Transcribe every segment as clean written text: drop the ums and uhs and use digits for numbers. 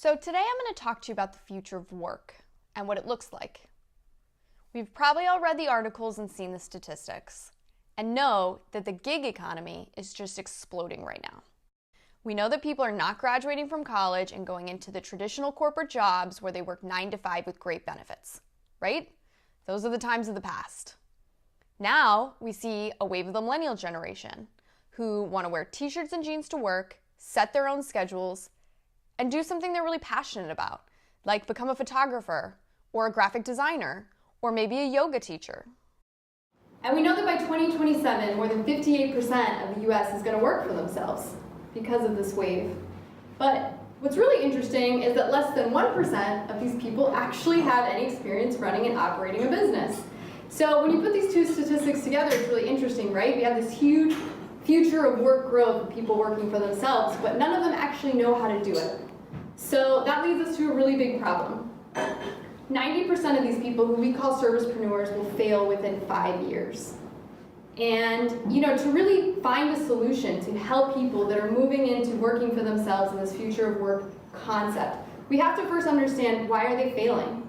So today I'm going to talk to you about the future of work and what it looks like. We've probably all read the articles and seen the statistics and know that the gig economy is just exploding right now. We know that people are not graduating from college and going into the traditional corporate jobs where they work 9 to 5 with great benefits, right? Those are the times of the past. Now we see a wave of the millennial generation who want to wear t-shirts and jeans to work, set their own schedules, and do something they're really passionate about, like become a photographer or a graphic designer or maybe a yoga teacher. And we know that by 2027, more than 58% of the US is going to work for themselves because of this wave. But what's really interesting is that less than 1% of these people actually have any experience running and operating a business. So when you put these two statistics together, it's really interesting, right? We have this huge future of work growth of people working for themselves, but none of them actually know how to do it. So that leads us to a really big problem. 90% of these people who we call servicepreneurs will fail within 5 years. And to really find a solution to help people that are moving into working for themselves in this future of work concept, we have to first understand, why are they failing?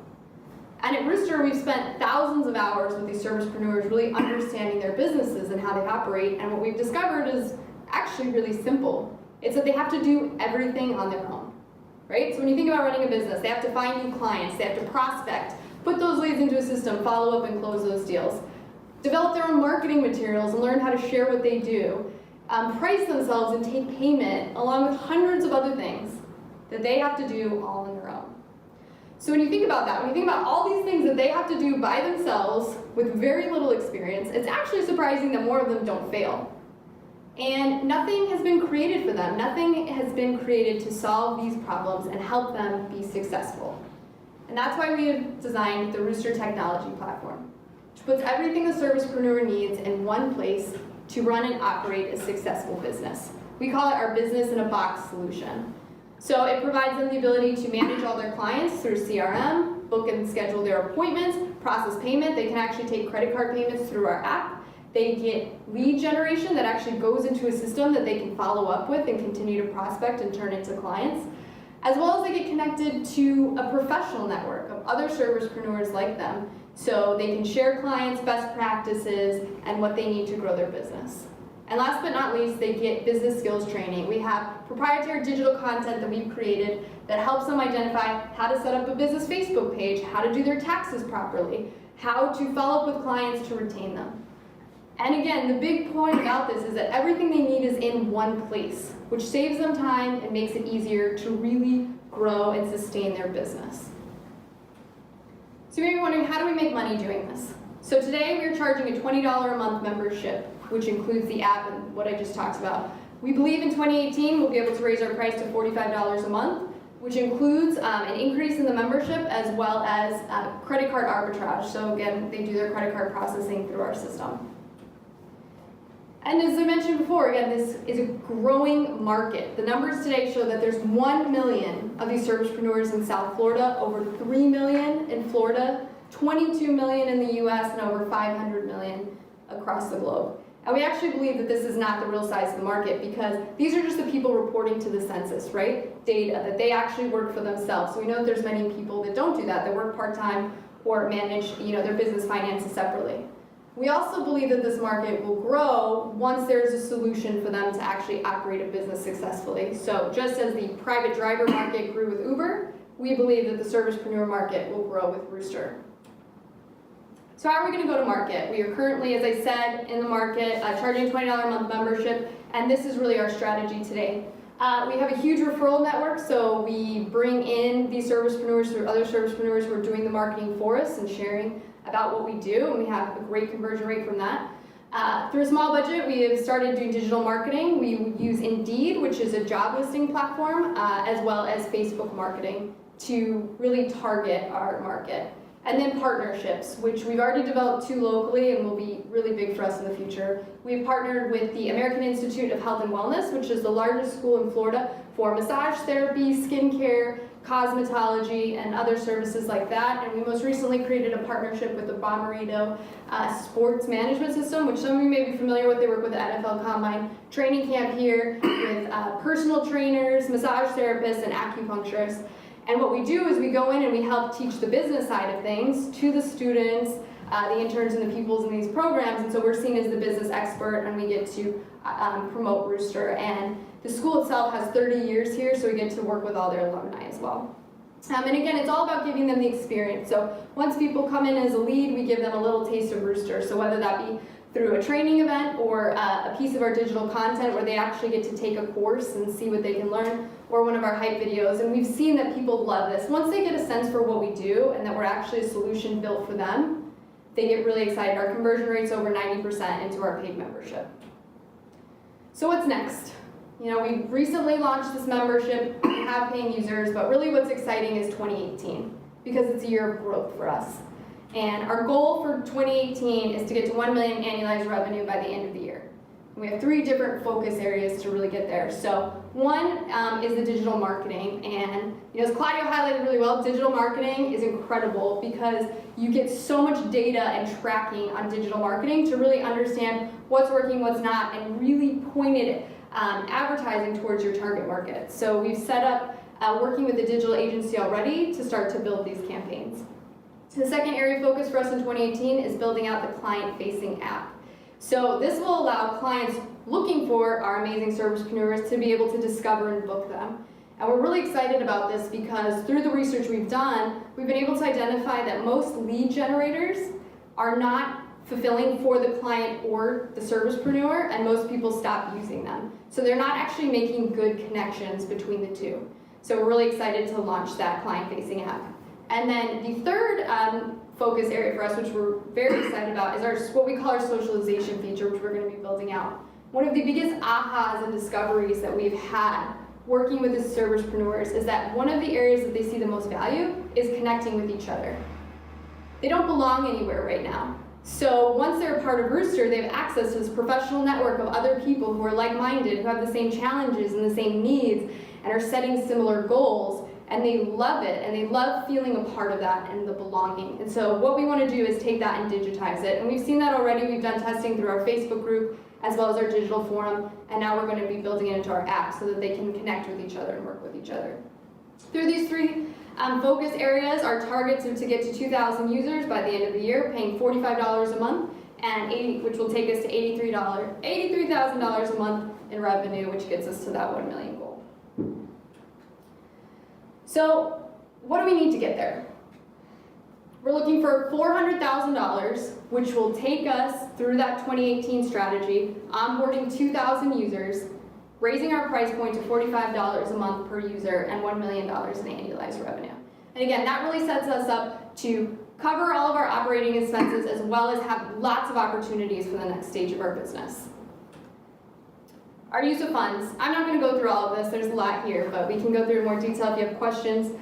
And at Rooster, we've spent thousands of hours with these servicepreneurs really understanding their businesses and how they operate, and what we've discovered is actually really simple. It's that they have to do everything on their own, right? So when you think about running a business, they have to find new clients, they have to prospect, put those leads into a system, follow up and close those deals, develop their own marketing materials and learn how to share what they do, price themselves and take payment, along with hundreds of other things that they have to do all on their own. So when you think about that, when you think about all these things that they have to do by themselves with very little experience, it's actually surprising that more of them don't fail. And nothing has been created for them. Nothing has been created to solve these problems and help them be successful. And that's why we have designed the Rooster technology platform, which puts everything a servicepreneur needs in one place to run and operate a successful business. We call it our business-in-a-box solution. So it provides them the ability to manage all their clients through CRM, book and schedule their appointments, process payment. They can actually take credit card payments through our app. They get lead generation that actually goes into a system that they can follow up with and continue to prospect and turn into clients, as well as they get connected to a professional network of other servicepreneurs like them, so they can share clients' best practices and what they need to grow their business. And last but not least, they get business skills training. We have proprietary digital content that we've created that helps them identify how to set up a business Facebook page, how to do their taxes properly, how to follow up with clients to retain them. And again, the big point about this is that everything they need is in one place, which saves them time and makes it easier to really grow and sustain their business. So you may be wondering, how do we make money doing this? So today we are charging a $20 a month membership, which includes the app and what I just talked about. We believe in 2018 we'll be able to raise our price to $45 a month, which includes an increase in the membership as well as credit card arbitrage. So again, they do their credit card processing through our system. And as I mentioned before, again, this is a growing market. The numbers today show that there's 1 million of these servicepreneurs in South Florida, over 3 million in Florida, 22 million in the US, and over 500 million across the globe. And we actually believe that this is not the real size of the market, because these are just the people reporting to the census, right? Data, that they actually work for themselves. So we know that there's many people that don't do that, that work part-time or manage their business finances separately. We also believe that this market will grow once there's a solution for them to actually operate a business successfully. So just as the private driver market grew with Uber, we believe that the servicepreneur market will grow with Rooster. So how are we going to go to market? We are currently, as I said, in the market charging $20 a month membership, and this is really our strategy today. We have a huge referral network, so we bring in these servicepreneurs through other servicepreneurs who are doing the marketing for us and sharing about what we do, and we have a great conversion rate from that. Through a small budget, we have started doing digital marketing. We use Indeed, which is a job listing platform, as well as Facebook marketing to really target our market. And then partnerships, which we've already developed 2 locally and will be really big for us in the future. We've partnered with the American Institute of Health and Wellness, which is the largest school in Florida for massage therapy, skincare, cosmetology, and other services like that. And we most recently created a partnership with the Bommarito sports management system, which some of you may be familiar with. They work with the NFL Combine training camp here with personal trainers, massage therapists, and acupuncturists. And what we do is we go in and we help teach the business side of things to the students, the interns and the pupils in these programs, and so we're seen as the business expert, and we get to promote Rooster. And the school itself has 30 years here, so we get to work with all their alumni as well. And again, it's all about giving them the experience. So once people come in as a lead, we give them a little taste of Rooster. So whether that be through a training event or a piece of our digital content where they actually get to take a course and see what they can learn, or one of our hype videos, and we've seen that people love this. Once they get a sense for what we do and that we're actually a solution built for them, they get really excited. Our conversion rate's over 90% into our paid membership. So what's next? You know, we recently launched this membership, we have paying users, but really what's exciting is 2018, because it's a year of growth for us. And our goal for 2018 is to get to 1 million annualized revenue by the end of the year. And we have 3 different focus areas to really get there. So one is the digital marketing, and as Claudio highlighted really well, digital marketing is incredible because you get so much data and tracking on digital marketing to really understand what's working, what's not, and really pointed advertising towards your target market. So we've set up working with a digital agency already to start to build these campaigns. The second area of focus for us in 2018 is building out the client-facing app. So this will allow clients looking for our amazing servicepreneurs to be able to discover and book them. And we're really excited about this because through the research we've done, we've been able to identify that most lead generators are not fulfilling for the client or the servicepreneur, and most people stop using them. So they're not actually making good connections between the two. So we're really excited to launch that client-facing app. And then the third focus area for us, which we're very excited about, is what we call our socialization feature, which we're going to be building out. One of the biggest ahas and discoveries that we've had working with the servicepreneurs is that one of the areas that they see the most value is connecting with each other. They don't belong anywhere right now. So once they're a part of Rooster, they have access to this professional network of other people who are like-minded, who have the same challenges and the same needs, and are setting similar goals. And they love it, and they love feeling a part of that and the belonging. And so what we want to do is take that and digitize it. And we've seen that already. We've done testing through our Facebook group as well as our digital forum, and now we're going to be building it into our app so that they can connect with each other and work with each other. Through these 3 focus areas, our targets are to get to 2,000 users by the end of the year, paying $45 a month, and which will take us to $83,000 a month in revenue, which gets us to that 1 million goal. So what do we need to get there? We're looking for $400,000, which will take us through that 2018 strategy, onboarding 2,000 users, raising our price point to $45 a month per user, and $1 million in annualized revenue. And again, that really sets us up to cover all of our operating expenses as well as have lots of opportunities for the next stage of our business. Our use of funds. I'm not going to go through all of this, there's a lot here, but we can go through in more detail if you have questions.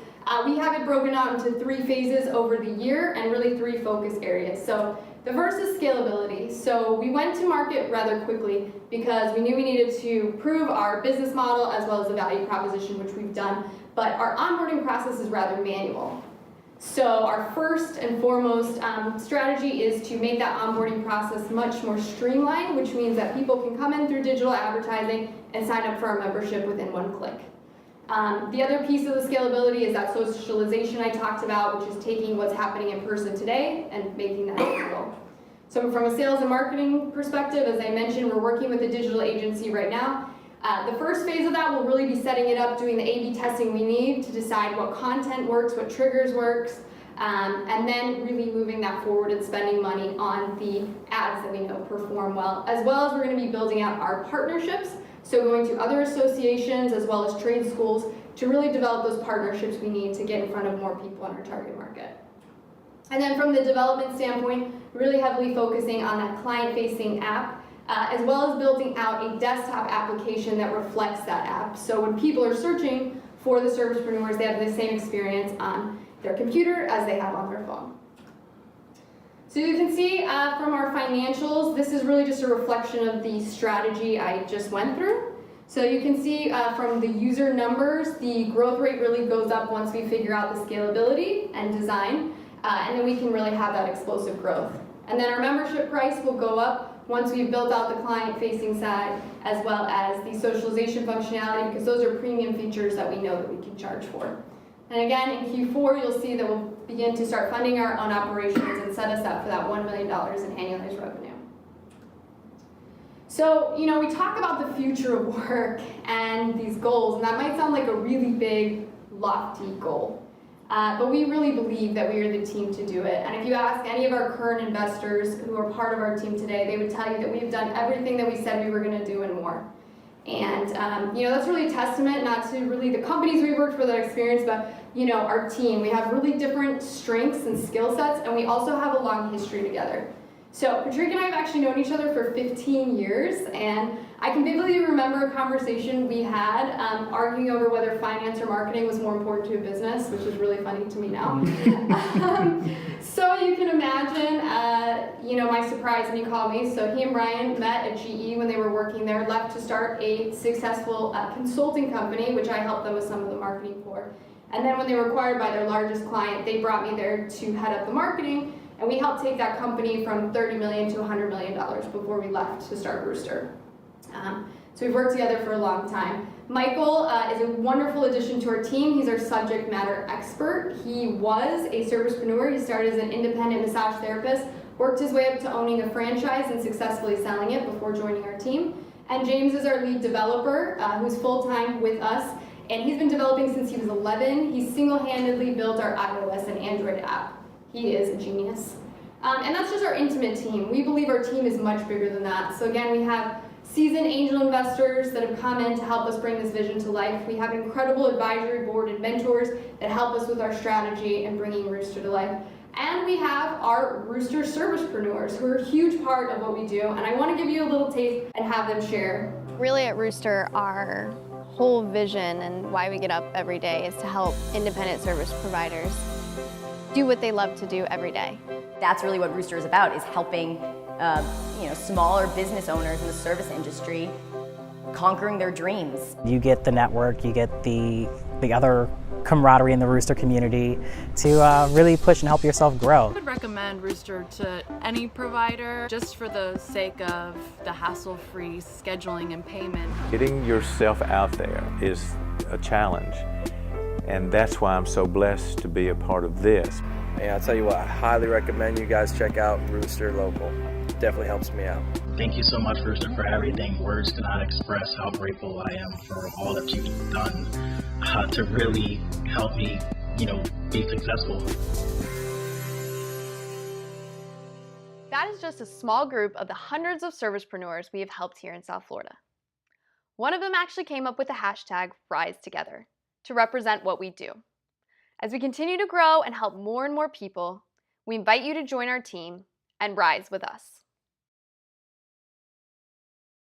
We have it broken out into 3 phases over the year and really 3 focus areas. So the first is scalability. So we went to market rather quickly because we knew we needed to prove our business model as well as the value proposition, which we've done, but our onboarding process is rather manual. So our first and foremost strategy is to make that onboarding process much more streamlined, which means that people can come in through digital advertising and sign up for our membership within 1 click. The other piece of the scalability is that socialization I talked about, which is taking what's happening in person today and making that digital. So from a sales and marketing perspective, as I mentioned, we're working with a digital agency right now. The first phase of that will really be setting it up, doing the A/B testing we need to decide what content works, what triggers works, and then really moving that forward and spending money on the ads that we know perform well as we're going to be building out our partnerships, so going to other associations as well as trade schools to really develop those partnerships we need to get in front of more people in our target market. And then from the development standpoint, really heavily focusing on that client-facing app, as well as building out a desktop application that reflects that app. So when people are searching for the servicepreneurs, they have the same experience on their computer as they have on their phone. So you can see from our financials, this is really just a reflection of the strategy I just went through. So you can see from the user numbers, the growth rate really goes up once we figure out the scalability and design, and then we can really have that explosive growth. And then our membership price will go up once we've built out the client-facing side, as well as the socialization functionality, because those are premium features that we know that we can charge for. And again, in Q4, you'll see that we'll begin to start funding our own operations and set us up for that $1 million in annualized revenue. So, we talk about the future of work and these goals, and that might sound like a really big, lofty goal. But we really believe that we are the team to do it. And if you ask any of our current investors who are part of our team today, they would tell you that we've done everything that we said we were going to do and more. And that's really a testament not to really the companies we've worked for that experience, but our team. We have really different strengths and skill sets, and we also have a long history together. So Patrick and I have actually known each other for 15 years, and I can vividly remember a conversation we had arguing over whether finance or marketing was more important to a business, which is really funny to me now. So you can imagine, my surprise when he called me. So he and Brian met at GE when they were working there, left to start a successful consulting company, which I helped them with some of the marketing for. And then when they were acquired by their largest client, they brought me there to head up the marketing. And we helped take that company from $30 million to $100 million before we left to start Rooster. So we've worked together for a long time. Michael is a wonderful addition to our team. He's our subject matter expert. He was a servicepreneur. He started as an independent massage therapist, worked his way up to owning a franchise and successfully selling it before joining our team. And James is our lead developer, who's full-time with us. And he's been developing since he was 11. He single-handedly built our iOS and Android app. He is a genius. And that's just our intimate team. We believe our team is much bigger than that. So again, we have seasoned angel investors that have come in to help us bring this vision to life. We have incredible advisory board and mentors that help us with our strategy and bringing Rooster to life. And we have our Rooster servicepreneurs who are a huge part of what we do. And I want to give you a little taste and have them share. Really at Rooster, our whole vision and why we get up every day is to help independent service providers do what they love to do every day. That's really what Rooster is about, is helping smaller business owners in the service industry conquering their dreams. You get the network, you get the other camaraderie in the Rooster community to really push and help yourself grow. I would recommend Rooster to any provider just for the sake of the hassle-free scheduling and payment. Getting yourself out there is a challenge, and that's why I'm so blessed to be a part of this. And I'll tell you what, I highly recommend you guys check out Rooster Local. Definitely helps me out. Thank you so much, Rooster, for everything. Words cannot express how grateful I am for all that you've done to really help me, be successful. That is just a small group of the hundreds of servicepreneurs we have helped here in South Florida. One of them actually came up with the hashtag #RiseTogether to represent what we do. As we continue to grow and help more and more people, we invite you to join our team and rise with us.